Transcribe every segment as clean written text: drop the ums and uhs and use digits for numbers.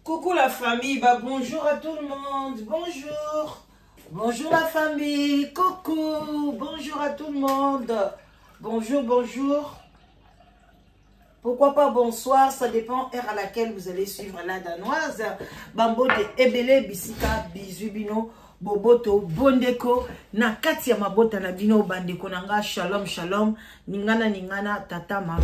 Coucou la famille, bah bonjour à tout le monde, bonjour. Bonjour la famille, coucou, bonjour à tout le monde. Bonjour, bonjour. Pourquoi pas bonsoir, ça dépend heure à laquelle vous allez suivre la danoise. Bambo de Ebele, Bisika, Bizubino, Boboto, Bondeko, na kati ya mabota na bino bandeko nanga, shalom, shalom, ningana, ningana, tata, mama.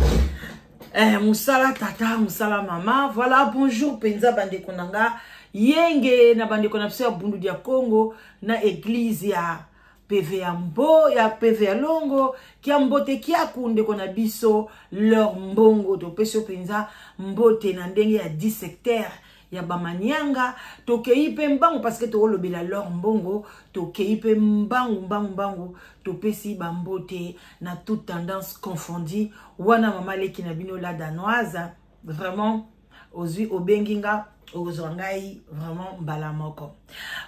Musala tata, musala mama. Voilà, bonjour penza bandeko nanga. Yenge na bandeko na psia bundu dia Congo na église ya PV ya Mbo, ya PV ya Longo, kia mbote kia kundeko na biso leur mbongo to peso penza mbote na ndenge ya 10 secteur ya bamanyanga to keipe mbangu parce que to lobela leur mbongo to keipe mbangu to pesi bambote na toute tendance confondue wana mama leki na bino la danoise vraiment ozui obenginga ozwangai vraiment mbala moko.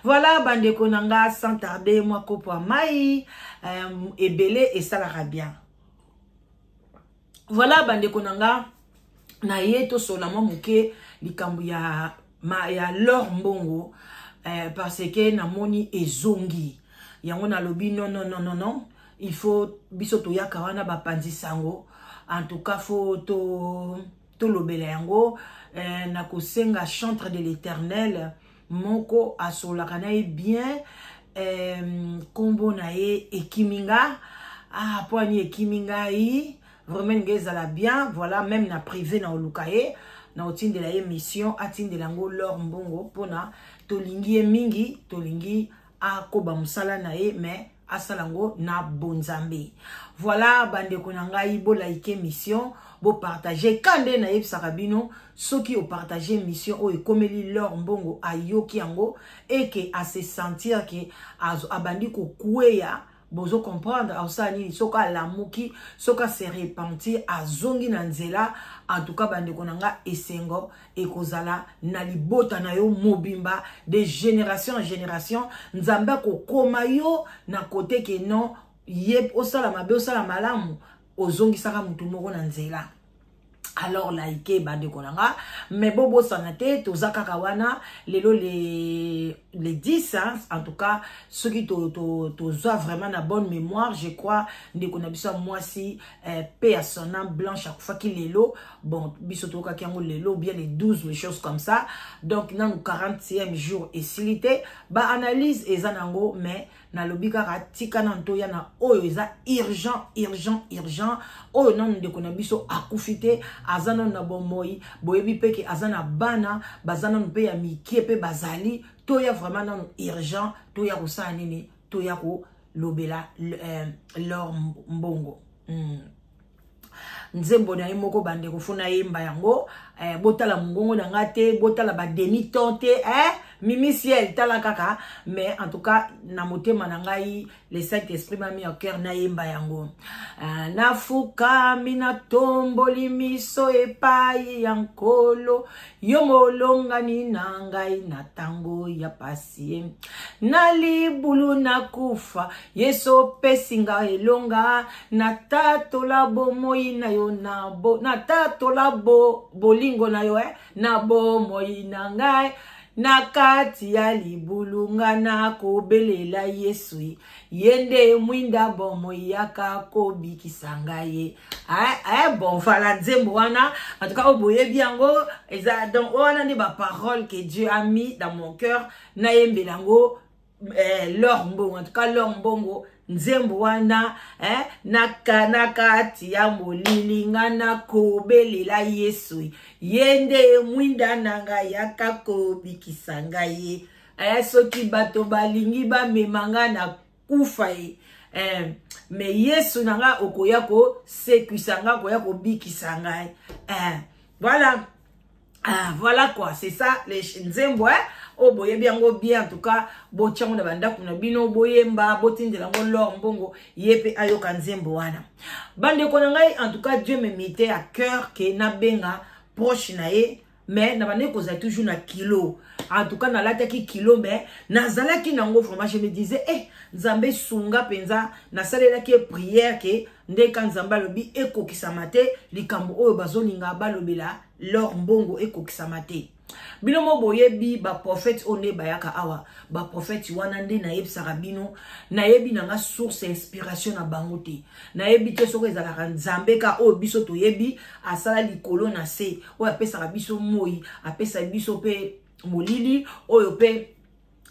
Voilà bandeko nanga sans tarder moi kopo mai ebele et ça la bien. Voilà bandeko nanga na yeto solamo muke likambu ya leur mbongo parce que na moni ezongi yango na lobi non il faut biso to yaka wana bapanzi sango en tout cas faut to lobela yango na kosenga chantre de l'Éternel moko asolaka na bien kombo na ye ekiminga poani ekiminga yi vraiment ngezala bien. Voilà, même na privé na olukaye na otinde la émission atinde lango leur mbongo pona tolingi mingi tolingi akoba musala na ye mais asalango na bonzambe. Voilà bandeko na ngai bo like mission bo partager kande na yebisaka bino soki o partager mission o ekomeli leur mbongo ayoki yango et que à se sentir que abandi ko kueya bozo comprendre ausa nini soka lamuki soka se repentir azongi na nzela. En tout cas bandeko nanga esengo ekozala na libota na yo mobimba de génération en génération nzamba ko koma yo na côté que non yep osala mabe osala malamu ozongi saka mutu moko na nzela. Alors like bandeko nanga mais bobo sanate tozaka kawana lelo les 10 hein, en tout cas ceux qui to vraiment na bonne mémoire je crois ndeko na biso moi si paix à son âme blanche chaque fois qu'il lelo bon biso to ka kiango lelo bien les 12 les choses comme ça donc dans le 40e jour et silité ba analyse ezanango mais na lobika ratika na ntoya na oyo eza urgent oyo na ndeko na biso akufite azana na bomoi boyebi peke azana bana bazana mpe ya mikie pe bazali toya vraiment na urgent toya kosala nini toya ko lobela leur mbongo nzembo na moko bande kufuna yemba yango botala mungongo na ngate botala ba demi tonte mimi ciel tala kaka mais en tout cas na motema na ngai le Saint-Esprit m'a mis au cœur na yemba yango na fuka mina tomboli miso epai yankolo yomolonga ni nangai na tango ya pasi na libulu na kufa yeso pesinga elonga na tatola bomoi na yo na tatola bolingo na yo na bomoi na ngai na kati ya libulunga na kobelela Yesu yende mwinda bomo yaka kobikisa ngai bon voilà nzembo wana en tout cas oboye biango eza donc wana ni ba parole que Dieu a mis dans mon cœur na yembelango leur mbongo en tout cas leur mbongo nzembo wana na kati ya molilinga na kobelela Yesu yende mwinda nanga yaka kobikisa ngai soki bato balingi bamemanga na kufa mais Yesu nanga okoya ko sekwisa nga koya kobikisa ngai voilà quoi, c'est ça les nzembo boye biango bien en tout cas bochango na banda kuna bino boyemba botindela ngo leur mbongo yepe ayoka nzembo wana bande ko ngai. En tout cas Dieu me mettait à cœur que na benga proche na ye mais na bande ko za toujours na kilo en tout cas na lataki kilo mais nazalaki nango vraiment je me disais nzambe sunga penza na salela ki prière que ndeka nzamba lobi ekokisa mate likambo oyo bazoninga balobela leur mbongo ekokisa mate bino mo boyebi ba prophète one bayaka awa ba prophète wana nde na yebisaka bino na yebi nanga source inspiration na bango te na yebi te soko ezalaka nzambe ka o biso to yebi asala likolo na se o apesaka biso moi apesa biso pe molili oyo pe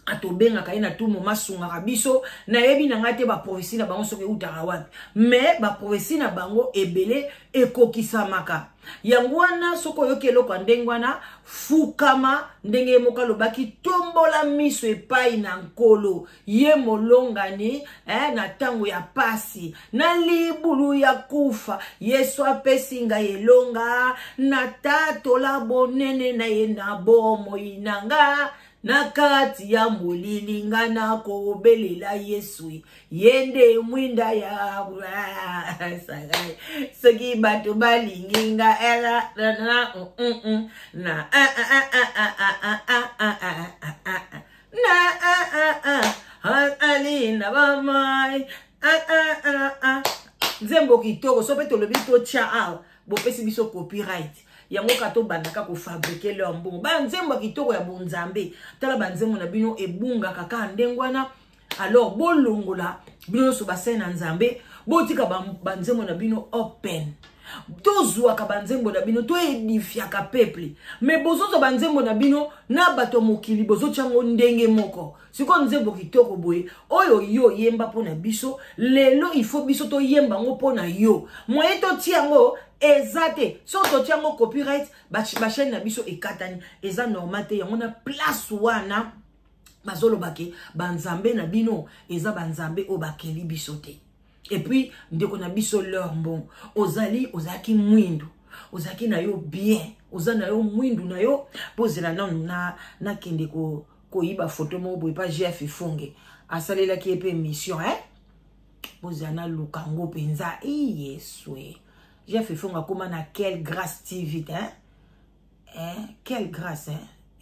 atobenga kaina tout moment sungaka biso na yebi nanga te ba prophétie na bango soki utaka wapi mais ba prophétie na bango ebele ekokisamaka yango wana soko yoki eloko ndenge wana fukama ndenge moka lobaki tombola miso epai na nkolo ye molongani na tango ya pasi na libulu ya kufa Yesu apesi ngai elonga na tatola bonene na ye na bomoi nanga na kati ya molili nga na kobelela Yesu yende mwinda ya soki bato balingi nga era na alina bamai nzembo kitoko so pe tolobi to cha bopesi biso copyright yango kato bandaka ko fabriquer leur mbongo ba nzembo kitoko ya bonzambe tala banzembo na bino ebunga kaka ndengwana alors bolongola bino so basena nzambe botika banzembo na bino open tozwa ka banzembo na bino to edifia ka peuple mais bozozo banzembo na bino na bato mokili bozo chango ndenge moko siko nzembo kitoko boye oyo yo yemba pona biso lelo il faut biso to yemba ngo pona yo moye to tiango ezate so to tiango copyright ba chaîne na biso ekatani eza normal te yango na place wana bazolo bake banzambe na bino eza banzambe o bakeli biso te. Et puis, ndeko na biso leur bon. Ozali, ozaki mwindu. Ozaki na yo bien. Ozali na yo mwindu na yo. Pozela na kende ko iba photo mo boy pa GF Fonge. Asale la ki epe mission, Pozela na lukango penza. Yeswe. GF Fonge akoma na quelle grâce TV, Quelle grâce,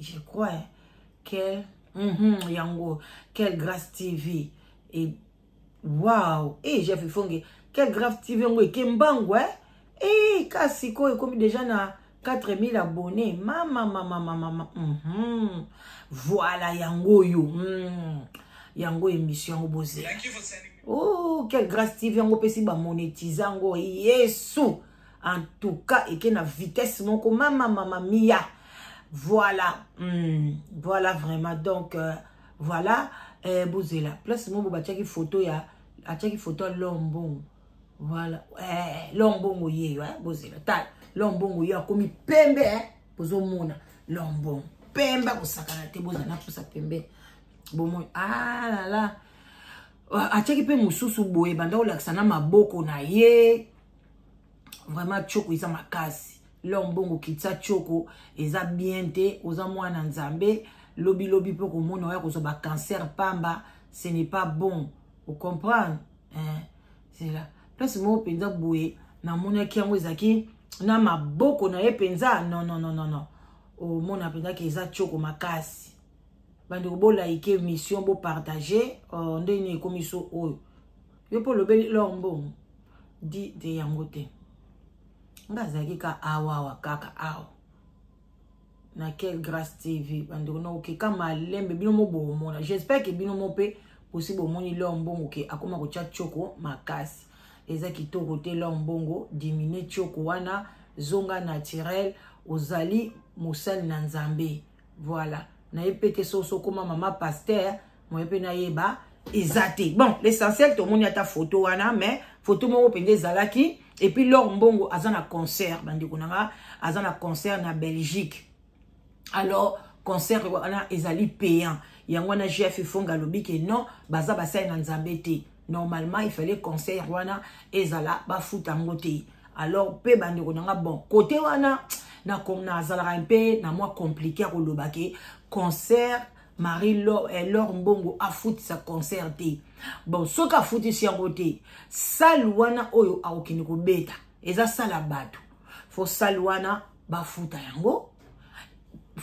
Je crois, Quelle, yango. Quelle grâce TV. Et wow, j'ai fait fonge. Quel grave TV on est Kembango, Kasiko est comme déjà na 4000 abonnés. Mama. Voilà yango yo. Yango émission au bosé. Oh, quel grâce TV on peut si ba monétisango. Yesu. En tout cas, et qu'il a vitesse mon ko mama mia. Voilà. Voilà vraiment donc voilà bozela. Place mon boba tchaki photo ya atchaki photo lombongo. Voilà. Lombongo ye bozela. Ta lombongo ya komi pembe bozo mona lombongo. Pembe bosakana te bozana posa pembe. Bomo la la. Atchaki pe mususu boye banda olaksana maboko na ye. Vraiment choko isa makasi. Lombongo kitsa choko eza bien te oza mwana nzambe. Lobi pour que mon oya ko ba cancer pamba, ce n'est pas bon. Vous comprenez? C'est là. Place mo penza boué na mona ki yango ezaki na maboko na ye penza non. O mona penza ki eza choko makasi. Bandi ko like mission bo partager ndeni komiso oyo. Yo po lobe lombo di de yango te. Ngazaki ka awa kaka awa. Na quelle grâce TV bandeko no ke kama lembe bino mo bomona j'espère que bino mo pe possible moni lombongo ke akoma ko cha choko makasi eza kitoko te lombongo diminuer choko wana zonga naturel ozali mosali na nzambe voilà na epete soso koma mama pasteur mo epe na yeba ezate bon l'essentiel to moni ata photo wana mais photo mo pende zalaki et puis lombongo azana concert bandeko nanga azana concert na Belgique. Alors, concert wana ezali payant. Yangwana GF Fonga lobi que non, baza basay na nzambe te. Normalement, il fallait concert wana ezala ba futango te. Alors, pe bandeko nanga bon. Côté wana na comme na azala un peu na moi compliqué ko lobake concert Marie Laure Mbongo a fout sa concert te. Bon, soka fout si yango te. Salwana oyo a okini ko beta. Eza sala bato. Fo salwana ba futa yango.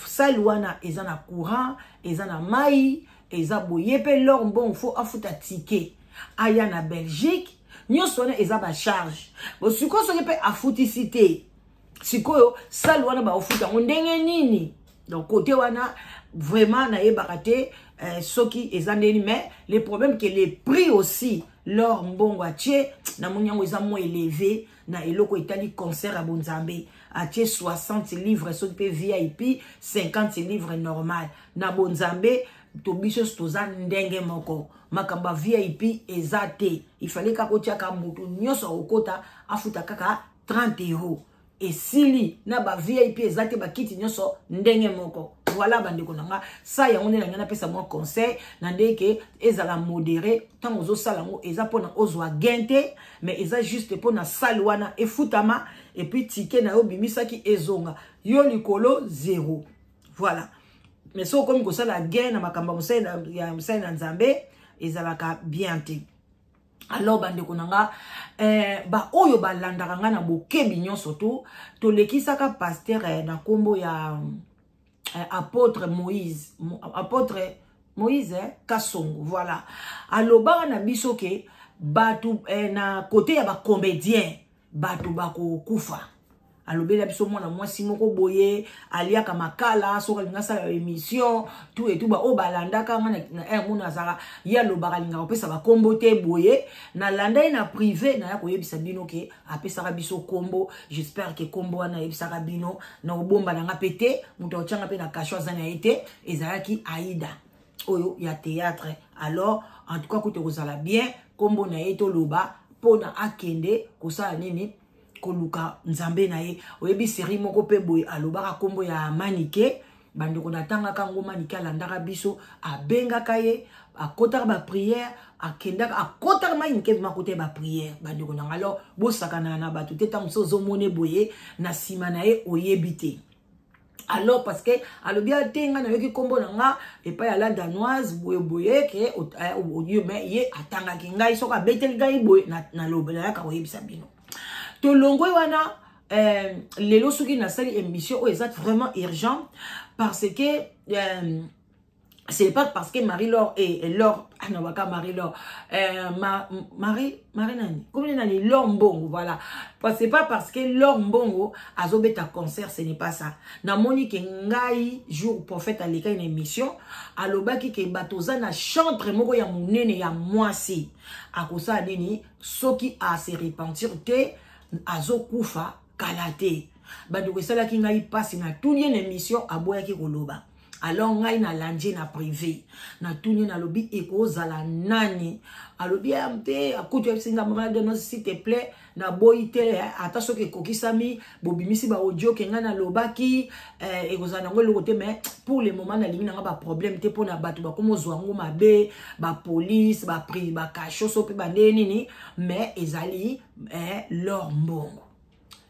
Salwana eza na courant, eza na mai, eza boye pe Laure Mbongo fo afuta ticket. Aya na Belgique, nyonso na eza ba charge. Bo siko so pe afuti cité. Sikoyo salwana ba ofuta ndenge nini? Donc côté wana vraiment na yebakate soki ezandeni, mais le problème que les prix aussi leur mbongo atie na munyango eza moins élevé na eloko etali concert à Bonzambe atie 60 livres soki pe VIP 50 livres normal na Bonzambe to biso stoza ndenge moko makamba VIP ezate il fallait kakotia ka mutu nyoso okota afuta kaka 30 euros et sili na ba VIP ezate ba kiti nyoso ndenge moko. Voilà bandeko nanga ça ya on na pesa moi conseil na ndeke ezala modéré tant ozo sala ngo eza pona ozwa gente mais eza juste pona salwana e futama et puis ticket na yo bimisaki ezonga yo likolo 0. Voilà. Mais so comme ko sala gain na makamba musai ya musai na Nzambe ezala ka bien te. Alors bandeko nanga ba oyo ba landaka nga na bokebi nyonso to lekisaka pasteur na kombo ya apôtre Moïse Kasongo. Voilà. Aloba na biso ke batu na côté ya ba comédien batu bako kufa. Alobela biso mwana mwasi moko boye aliaka makala soka linga sala émission tout et tout ba o balandaka na muna zara ya lobaka linga opesa ba kombo te boye na landa na privé na ya koyebisa bino ke apesa biso kombo. J'espère que kombo wana yebisa bino na obomba na ngapete muto ochanga pe na kashwa zana ete ezalaki Aïda oyo ya théâtre. Alors en tout cas kote kozala bien kombo na yeto loba pona akende kosala nini koluka Nzambe na ye oyebi série moko pe boye alobaka kombo ya Manike bandeko natanga kango Manike alandaka biso abengaka ye akotaka ba prière akendaka akotaka Manike makote ba prière bandeko nanga. Alors bosakana na bato te tamso zomone boye na sima na ye oyebite. Alors parce que alobia tenga na yoki kombo nanga et pas la danoise boye ke au mais ye atanga kinga isoka betel gai boye na lobela ya ka oyebisa bino. To longo wana lelo soki na sali émission o ezat vraiment urgent parce que c'est pas parce que Marie-Laure et Laure anawaka Marie-Laure Marie nani comme nani Laure Mbongo. Voilà, c'est pas parce que Laure Mbongo azobeta concert, ce n'est pas ça. Na moni ke ngai jour prophète aleka une émission alobaki ke batoza na chantre moko ya munene ya mwasi akosa nini soki a se repentir te azokufa kalate bando kesala ki ngai pasi na tuni une émission aboya ki koloba. Alors ngai na lanje na privé na tuni na lobi ekozala nani alobi amte akutu singa mama de no s'il te plaît na boite ata soki kokisami bobimisi ba audio ke nga na lobaki ekozala ngo le côté mais pour le moment na limina nga ba problème te pona batu ba komo zwango mabe ba police ba pri ba kasho so pe ba nini mais ezali Laure Mbongo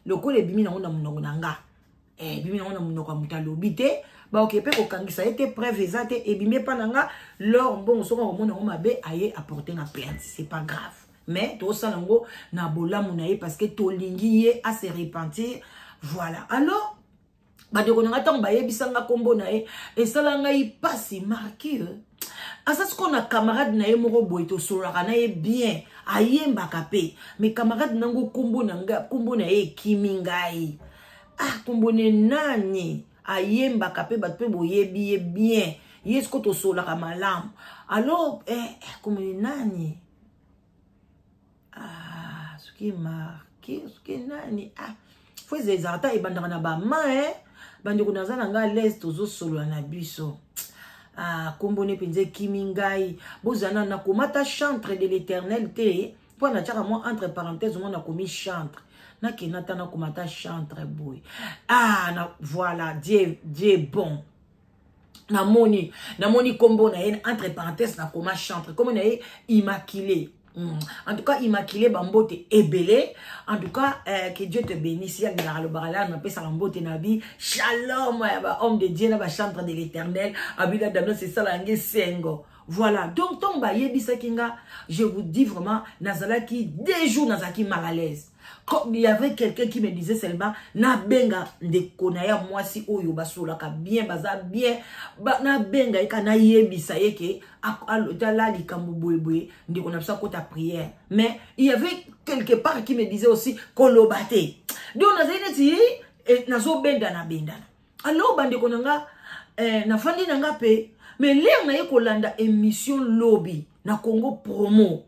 loko le bimi na ngo na munongo nanga bimi na ngo na munoko mutalo bite ba okepe ko kangisa ete preuve ezate e bimé pananga Laure Mbongo soka ko mona ngo mabe aye apporter na plainte, c'est pas grave mais to salango na bolamu na ye parce que to lingi ye a se repentir. Voilà. Alors ba de konanga tang ba yebisanga kombo na ye et salanga yi pasi marqué asas ko na camarade na ye moko boy to solaka na ye bien ayemba kapé mais camarade nango kombo na ye kimingai kombo ne nani ayemba kapé bat pe boyebi bien yesko to solaka malamu. Alors kombo ne nani ce qui est marqué ce qui est nani faut les arta et bandana na ba main bandi ko nazana nga l'est tozo solo na biso kombo ne penze kimingai bozana na komata chantre de l'Éternel te pour na tchaka moi entre parenthèses moi na komi chantre na kenata na komata chantre boy na voilà Dieu bon na moni kombo na ye entre parenthèses na koma chantre comme na ye immaculé. En tout cas, immaculé bambote ebele. En tout cas, que Dieu te bénisse. Il y a le barala, on appelle ça bambote nabi. Shalom, homme de Dieu, na chantre de l'Éternel. Abila damno c'est ça l'angé sengo. Voilà. Donc, tomba yebisa kinga, je vous dis vraiment, nazalaki des jours nazalaki mal à l'aise. Comme il y avait quelqu'un qui me disait seulement na benga de konaya moi si oyo basola ka bien baza bien na benga eka na yebisa yeke ala likambo boyeboye ndeko na biso kota prière. Mais il y avait quelque part qui me disait aussi kolobate donc nazali neti nazo benda na benda. Alors bande konanga na fandi na nga pe mais lere na ye kolanda émission lobby na Congo promo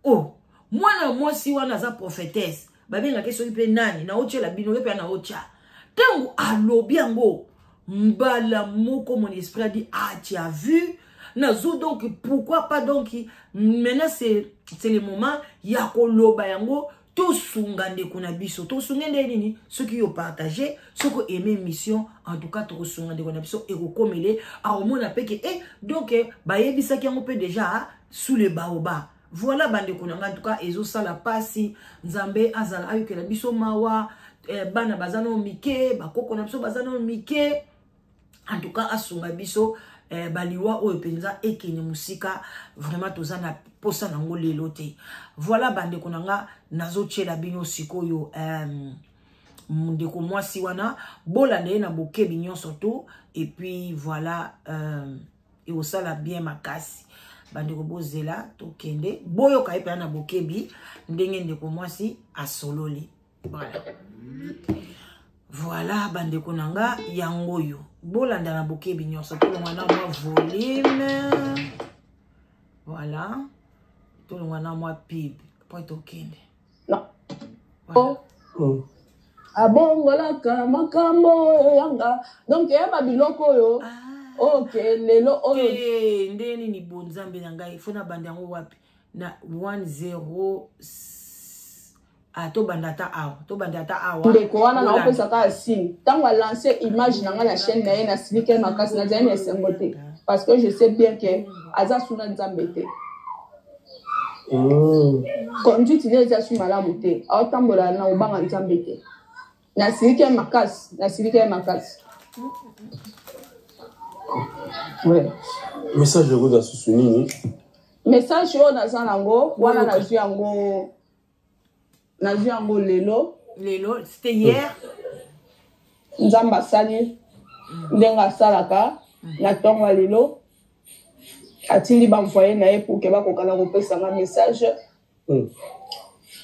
oh mwana mwasi wana za prophétesse babenga ke soki pe nani na oche la bino pe na ocha tango alobi yango mbala moko mon esprit a dit ah tu as vu nazo donc pourquoi pas donc maintenant c'est le moment ya koloba yango to sunga ndeko na biso to sunga nini ceux qui ont partagé ceux qui aimé mission en tout cas to sunga ndeko na biso et kokomele a omona peke donc ba yebisa ki yango pe déjà sous le baoba voilà bande konanga en tout cas ezo sala pasi nzambe azala ayuke na biso mawa bana bazano mike bakoko na biso bazano mike en tout cas asunga biso baliwa oyo penza ekene musika vraiment tozana posa nango lelo te voilà bande konanga nazo tchela bino sikoyo ndeko mwasi wana bola ne na bokebi nyonso to et puis voilà et osala bien makasi bande ko bozela to kende boyo ka epa na bokebi ndenge ndeko mwasi asololi voilà bande konanga yangoyo bolanda na bokebi nyonso to ngwana mwa volume voilà to ngwana mwa pib point okende non voilà. Abongolaka makambo yanga donc yeba biloko yo ok lelo oyo ndeni ni bonzambe na ngai fona bande yango wapi na 10 to bandata awa ndeko wana na opesa ka signe tango a lancé image na nga na chaîne na ye na silike makasi na zani esengo te parce que je sais bien que aza suna nzambe te conduite ne eza su malamu te aotambola na obanga nzambe te na silike makasi ouais message de goza susuni message yo naza nango wana nazwi yango lelo c'était hier nzamba sali ndenge asalaka na ntongo ya lelo atili bamvoye na ye pour ke bakokana kopesanga message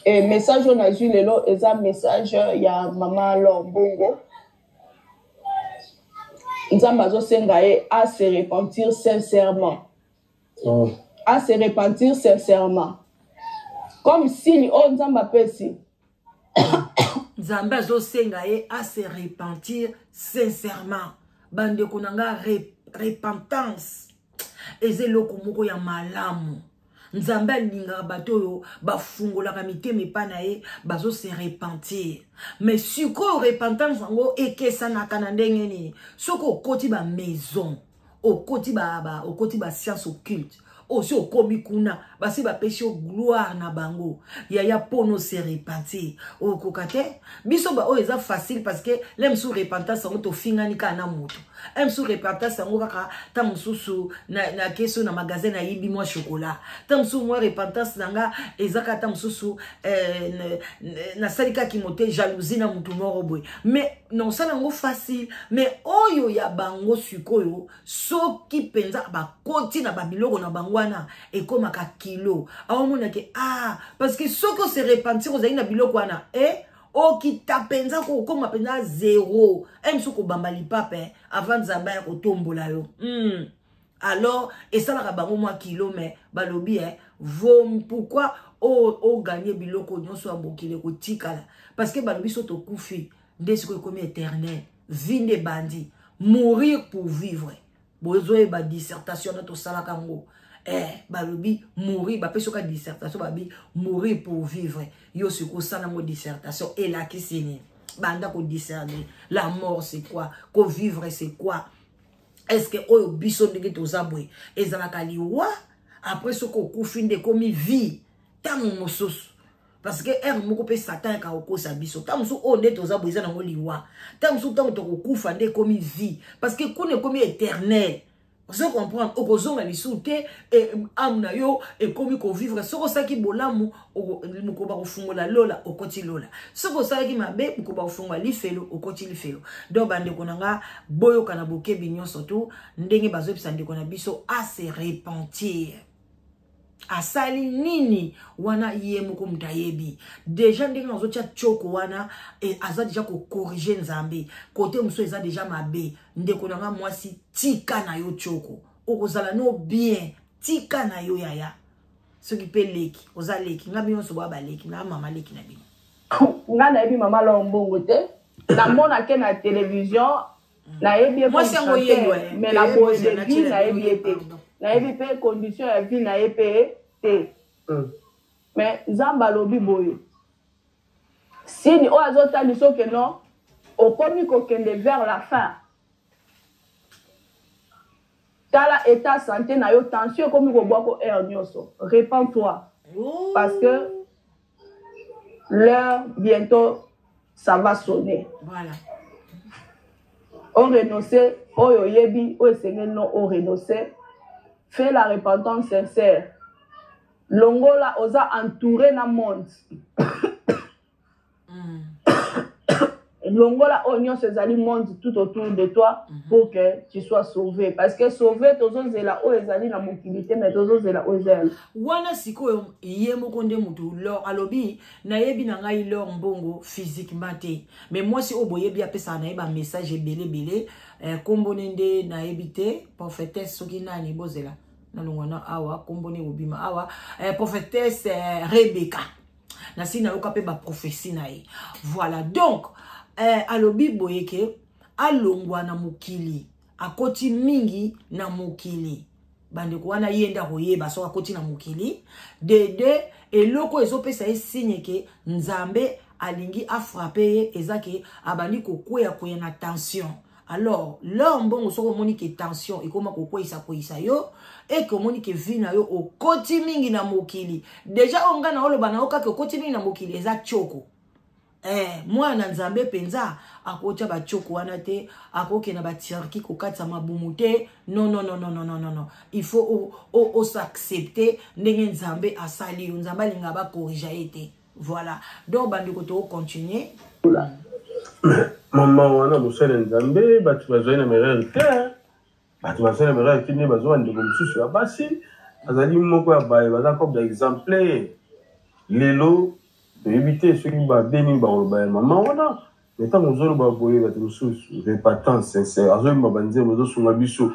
et message oyo nazwi lelo eza message ya mama Lombongo nzamba azosenga ye à se repentir sincèrement à se repentir sincèrement comme signe o nzamba pesi nzamba azosenga ye à se repentir sincèrement bande konanga repentance ezeloko moko ya malamu nzamba alinga bato oyo bafungolaka mitema epa na ye bazo se repentir mais sikoyo repentance yango ekesanaka na ndenge nini soki okoti ba maison okoti ba science occulte aussi okomi kuna basi bapesi o gloire na bango ya pono se repentir okokate biso ba oyo eza facile parce que l'aime sous repentance yango to fingani ka na moto aime sous repentance yango kaka ta mususu na keso na magasin na yibi mwa chocolat ta mususu mwa repentance nanga ezaka ta mususu na salika kimote jalousie na mutu moko boy mais non ça nango facile mais oyo ya bango sikoyo soki penza ba koti na babiloko na bango wana ekomaka kilo aomona ke parce que soko se repentir ozali na biloko wana okita penza ko koma penza zéro emso ko bamba lipape avant nzamba ya kotombola yo alors esalaka bango mwa kilo mais balobi pourquoi o gagner biloko nyonso ya bokile kotikala parce que balobi so to kufi nde siko ekomi éternel vie nde bandi mourir pour vivre bozoe ba dissertation na to salaka ngo balobi mourir ba peso ka dissertation babi mourir pour vivre yo siko sana mo dissertation et la kisini banda ko discerner la mort c'est quoi ko vivre c'est quoi est-ce que oyo biso ndenge to zabwe ezalaka liwa après ce ko kufinde komi vie tamu mosusu parce que moko pe satan ka okosa biso tamu so onde to zabwe ezana ngo liwa tamu so tamu to kufa nde komi vie parce que kone komi éternel. Vous comprenez, au besoin de souté et amna yo et comme qu'on vivre ce que ça qui bolamu au mukoba ufungo la lola au koti lola ce que ça qui mabe mukoba ufungo li felo au koti li felo donc bande konanga boyo kana boke binyon surtout ndenge bazo pisande kona biso à se repentir asali nini wana yemoko mutayebi déjà ndenge nazotia choko wana aza déjà ko corriger nzambe côté muso eza déjà mabe ndeko nanga mwasi tika na yo choko okozala no bien tika na yo yaya soki pe leki oza leki nga bino so ba leki na mama leki na bino nga na yebi mama lombongo te na mona ke na télévision na yebi moi c'est ngoyé mais la boîte de vie na yebi ete na yebi pe condition ya vie na yebi te mais nzamba lobi boye sini o azotali soke non okomi kokende vers la fin tala état santé na yo tension komi kobwa ko air nyonso répands-toi parce que l'heure bientôt ça va sonner. Voilà. On renonce, on yebi, on essaye non, on renonce. Fais la repentance sincère. Longola osa entouré na monde. Longola oignon ses amis monde tout autour de toi pour que tu sois sauvé. Parce que sauvé, tozo zela o ezali na mobilité, mais tozo zela o zel. Wana siko yemo konde mutu lor alobi na yebi na ngai lor mbongo physiquement te. Mais moi si oboyebi apesa na yeba message belé kombonende na yebite prophétesse soki nani bozela. Na longwana awa kombone obima awa prophétesse Rebecca. Na si na yoka pe ba prophétie na ye. Voilà donc alobi boyeke alongwa na mukili akoti mingi na mukili bandeko wana yenda koyeba so akoti na mukili dede eloko ezopesa signe ke nzambe alingi afrape ye ezake abandi kokwea koya na tension. Alors là mbongo soko moni ke tension ekoma kokwesa koisa yo et que moni ke vina yo okoti mingi na mukili déjà onga na oloba na oka ke okoti mingi na mukili eza choko. Moi na nzambe penza akotia ba choko wana te akoke na ba tiraki ko katsa mabumu te non il faut o s'accepter ndenge nzambe asali nzambe linga ba corriger ete voilà donc bandi ko to continuer maman wana musele nzambe batu bazoina merere te batu bazoina merere kini bazo ndeko mususu ya basi azali moko ya baye baza comme d'exemple lelo de éviter ceux qui va bénir maman wana mais tant que ba boye ba tous repentance sincère azo mabanze mozo sunga biso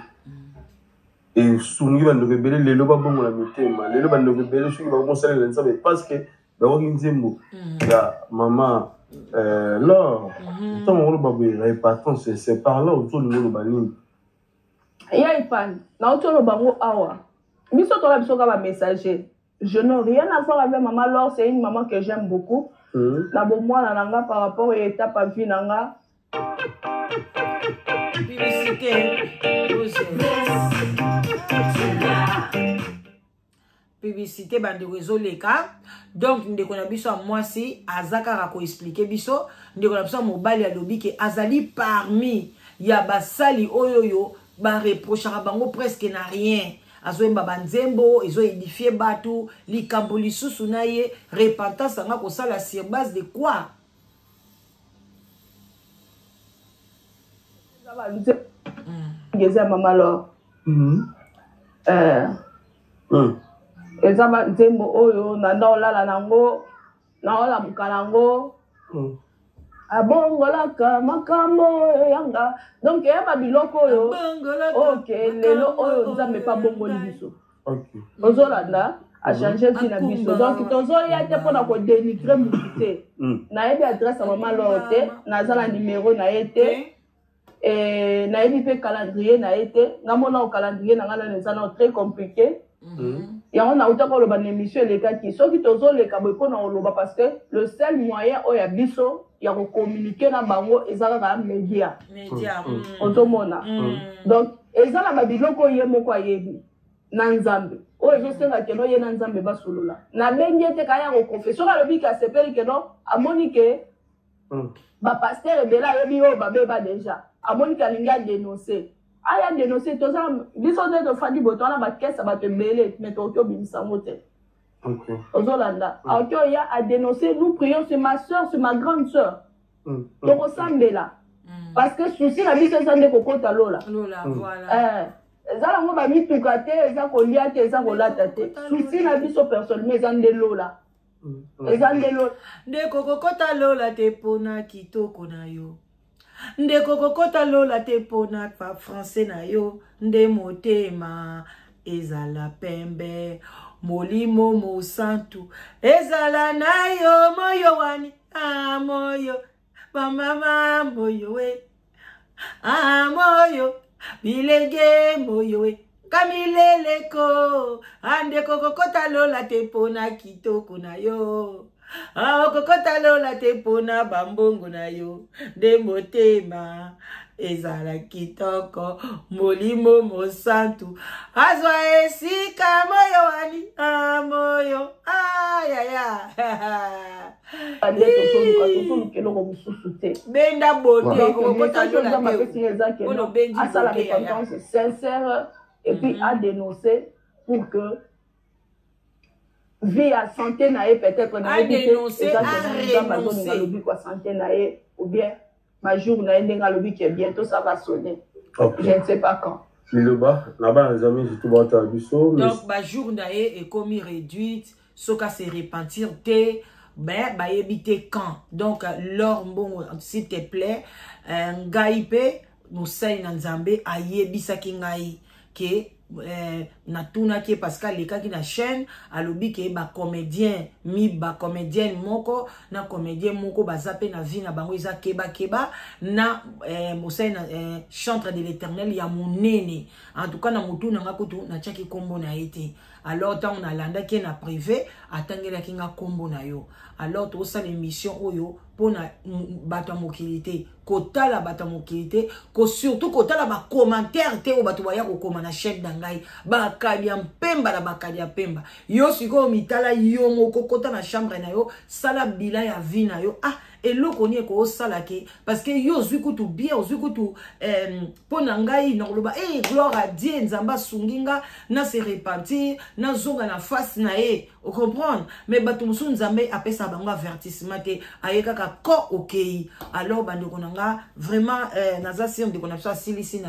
et sungi ba ndobele lelo ba bongo la mitema lelo ba ndobele ceux qui va conseiller les nzambe parce que ba ko nzembo ya maman là tant que ba boye repentance c'est par là autour de nous ba nini ya ipan na autour bango awa biso to la biso ka ba messager. Je n'ai rien à voir avec maman Laure, c'est une maman que j'aime beaucoup. La bonne moi nanga par rapport à l'étape à vie nanga. Publicité bande réseau les cas. Donc ndeko na biso moi si azaka rako expliquer biso ndeko na biso mobile ya lobi ke azali parmi ya basali oyoyo ba reprochera bango presque na rien. Azoemba banzembo, ezo édifier batu, likambo lisusu na ye, repentance anga kosala sur base de quoi? Ngeza mama Laure. Eza banzembo oyo nanda olala nango, na ola mukalango. Abongolaka makambo yanga donc ya babiloko oyo okay lelo oyo nzambe pa bongoli biso okay ozolanda a changer vie na biso donc tozoya te pona ko dénigrer muté na yebi adresse à maman Laure te nazala numéro na yete et na yebi pe calendrier na yete ngamona au calendrier na ngana nzana très compliqué ya on a autant ko loba émission elekaki soki tozoleka boy pona oloba parce que le seul moyen oya biso ya ko communiquer na bango ezala ka média otomona donc ezala babiloko ye moko ayebi na nzambe o ezosenga keno ye na nzambe basolola na bengi te kaya ko confession ka lobi ka sepeli keno amoni ke ba pasteur ebela yebi o babeba déjà amoni ka linga dénoncer aya dénoncer to ça biso de fandi botona ba kessa ba tembele mais to kyo bimisango te okay ozolanda akyo ya a dénoncer nous prions sur ma soeur sur ma grande soeur to ressemble là parce que souci la biso ça ndeko kota lola voilà ezala ngo ba mituka te eza kolia te eza kolata te souci na biso personnellement eza nde lola eza nde lola ndeko kokota lola te pona kitoko na yo ndeko kokota lola te pona pa français na yo nde motema ezala pembe molimo mosantu ezala na yo moyo wani moyo bamama moyo we moyo bilenge moyo we kamileleko andeko kokota lola te pona kitoko na yo kokota lola te pona bambongo na yo nde motema ezala kitoko molimo mosantu azwa esika moyo wani moyo ayaya benda bote kokota lola te asala repentance sincère et puis à dénoncer pour que vie à santé nae peut-être à dénoncer à renoncer quoi santé nae ou bien ma jour nae ndenga lobi que bientôt ça va sonner je ne sais pas quand Liloba là-bas les amis j'ai tout battu à biso donc ma jour nae est comme réduite soka se repentir te ben ba éviter quand donc leur bon s'il te plaît ngaipe musai na nzambe ayebisa ki ngai ke natuna ki Pascal leka ki na chaîne alobi ke ba comédien mi ba comédienne moko na comédien moko bazape na vie na bango eza keba na musai na chantre de l'Éternel ya monene en tout cas na mutu na ngakutu na tchaki kombo na ete alors tant on a landa ki na privé atangela ki nga kombo na yo alors to sa l'émission oyo pona bata mokilité kotala bata mokilité ko surtout kotala ba commentaire te o batu baya ko koma na chaîne dangai ba kadia mpemba la bakadia pemba yo siko mitala yo moko kota na chambre na yo sala bila ya vie na yo eloko ni ko sala ke parce que yo zwi kutu bien zwi kutu pona ngai na loba gloire à Dieu nzamba sunginga na se repentir na zonga na face na o comprendre mais batu musu nzambe apesa bango avertissement te ayeka ka ko okay alors bande konanga vraiment naza si on de connaître silisi na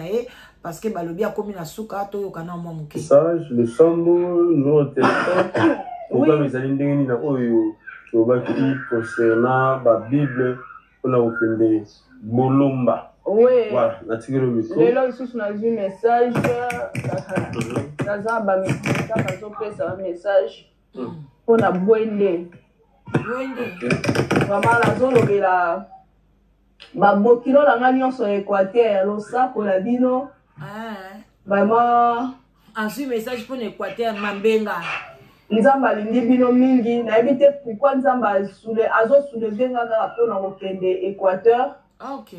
parce que balobi a komi na suka to yokana mwa muke message le sambo numéro de téléphone oui mes amis ndenge na oyo tobaki concernant la Bible pour la okende bolomba oui voilà na tigelo micro lelo isusu na vu message naza ba message kazo pesa message pour na bwende vraiment nazo lobela ba bokilo la ngani sur Équateur losa pour la bino vraiment un message pour l'Équateur mambenga nzamba lindi bino mingi na ebite pourquoi nzamba azo soulever ngaka pona kokende Équateur OK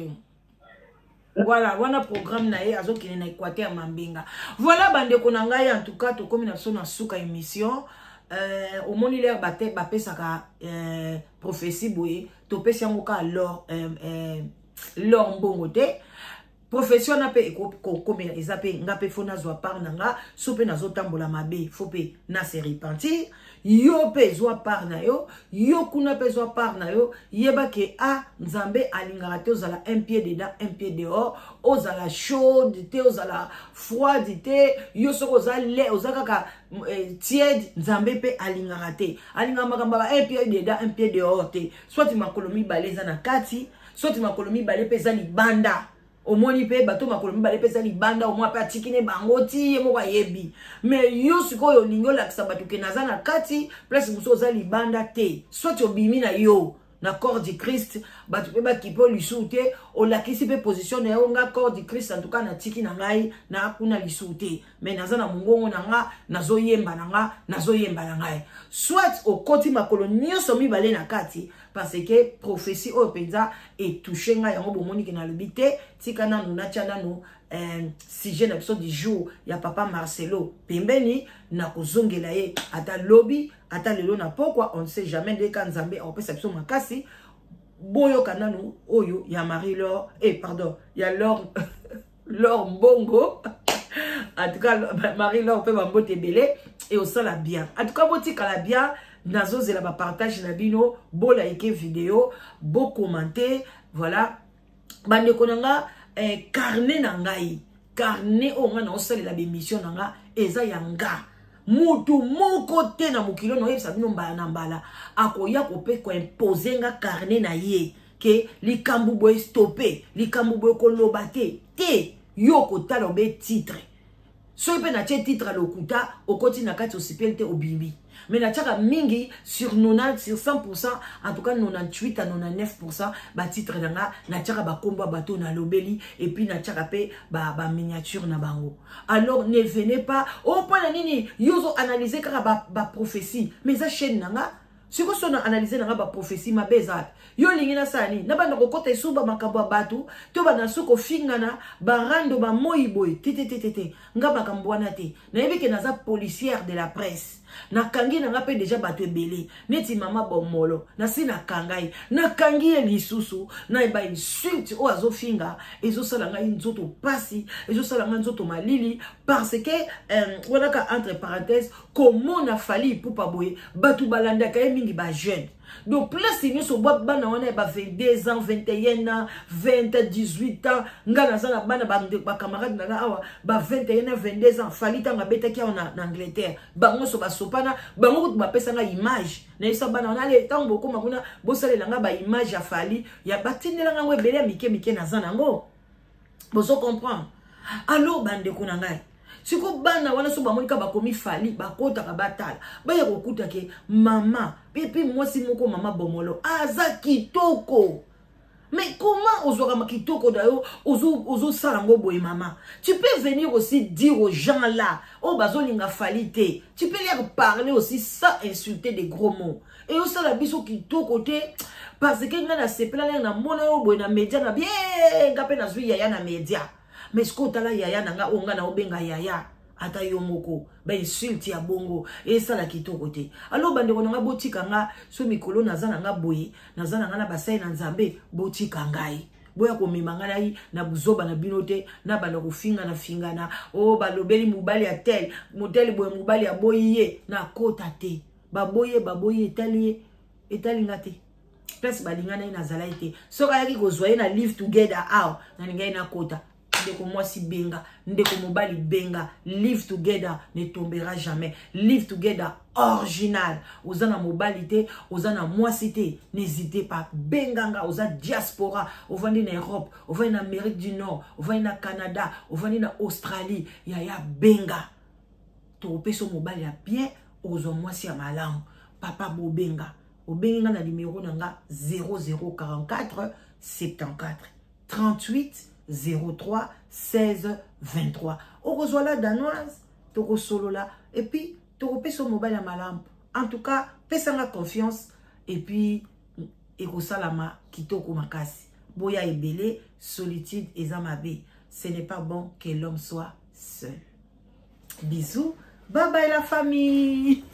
voilà wana programme na azo kene na Équateur mambenga voilà bande konanga en tout cas to comme na sona suka émission au moni l'air batte ba pesaka prophétie boye to pesa ngoka alors l'or mbongo te profession na pe ko komela ezape ngape fona zwa par nanga sope nazo tambola mabe fope na se repentir yo pe zwa par na yo yo kuna pe zwa par na yo yeba ke nzambe alingara te ozala un pied dedans un pied dehors ozala chaude te ozala froide te yo soko ozala ozaka tiède nzambe pe alingara te alingara makamba un pied dedans un pied dehors te soit makolomi baleza na kati soit makolomi bale pesa libanda omoni pe bato makolomi bale pesa libanda omwa pe atikine bangoti ye moko yebi mais yo sikoyo lingo lakisa bato ke naza na kati place muso oza libanda te soit obimi na yo na corps du Christ bato pe bakipo lisu te olakisi pe position na yo nga corps du Christ en tout cas na tiki na ngai na kuna lisu te mais naza na mongongo na nga nazoyemba na nga nazoyemba na ngai soit okoti makolo nyonso mibale na kati parce que prophétie au penza est touché nga yango bomoni ke na lobité tika na nuna tchana no sujet l'épisode du jour ya papa Marcelo pembeni na kozongela ye ata lobby ata lelo na pourquoi on ne sait jamais de kan nzambe on peut s'abso makasi boyo kananu oyo ya Marie-Laure pardon ya Laure Laure Mbongo en tout cas Marie-Laure peut m'emboter belé et au sol la bien en tout cas botika la bien nazo zela ba partage na bino bo like vidéo bo commenter voilà bande konanga carnet na ngai carnet o nga na osalela bémission na nga eza yanga mutu moko te na mokilo na oyebisa bino mbala na mbala akoya kope koimpose nga carnet na ye ke likambo boye stoppe likambo boye koloba te yo kotala obe titre soki mpe na tie titre lokuta okoti na kati osipeli te obimbi mais na tiaka mingi sur 90 sur 100% en tout cas 98 à 99% ba titre nanga na tiaka ba kombo bato na lobeli et puis na tiaka pe ba miniature na bango. Alors ne venez pas au point na nini yozo analyser kaka ba prophétie mais za chaîne nanga si vous avez analysé la prophétie, ma bezat, yo lingina sani, na banda ko kote suba makabwa batu, to banda suko fingana, barando ba moiboy, tete, nga bakambwana te. Na yebi ke naza policière de la presse. Na kangi na ngape déjà batu ebele, neti mama bomolo, na si na kangai, na kangi lisusu, na eba insulte o azo finga, ezo sala nga nzoto pasi, ezo sala nga nzoto malili, parce que, voilà ka entre parenthèses, comment na fali pour pas boye, batu balanda ka mingi ba jeune. Donc place ni so bana wana ba 22 ans, 21 ans, 20, 18 ans, ngana zana bana ba camarade na awa ba 21 ans, 22 ans, fali tanga beta ki na Angleterre. Bango so ba sopana, bango ba pesa nga image. Na isa bana wana le tango boko makuna bosale langa ba image ya fali, ya batinela nga we bele mike na zana ngo. Bozo comprendre. Alors bande ko na ngai. Siko bana wana so bamonika bakomi fali bakota ka batala baya kokuta ke mama pepe mwasi moko mama bomolo aza kitoko mais comment ozwaka makitoko dayo ozo salango boye mama tu peux venir aussi dire aux gens là oh bazolinga fali te tu peux leur parler aussi sans insulter des gros mots et aussi la biso kitoko te parce que ngana sepela na mona yo boye na media na bien ngape na zwi yaya na media mais ce que la yaya nanga onga na obenga yaya ata yo moko ba insulte ya bongo et ça la kitoko te alors bande ko nga botika nga so mikolo nazana nga boye nazana nga na basai na nzambe botika ngai boya ko mimanga na buzoba na binote na bana ko finga na fingana o balobeli mubali ya tel modèle boye mubali ya boye na kota te ba boye etali ngate place balingana na zalaite so kayaki ko zoye na live together out na ngai na kota ndeko mwasi benga ndeko mobali benga live together ne tombera jamais live together original ozana mobali te ozana mwasi te n'hésitez pas benganga oza diaspora ovandi na Europe ovandi na Amérique du Nord ovandi na Canada ovandi na Australie ya benga to peso mobali ya bien ozo mwasi ya malamu papa bobenga obenga na numéro nanga 0044 74 38 03 16 23. On reçoit la danoise, toko solo là, et puis toko peso mobile à malam. En tout cas, pesanga confiance, et puis eko salama kitoko makasi. Boya ebele, solitude et zamabe. Ce n'est pas bon que l'homme soit seul. Bisous, bye bye la famille.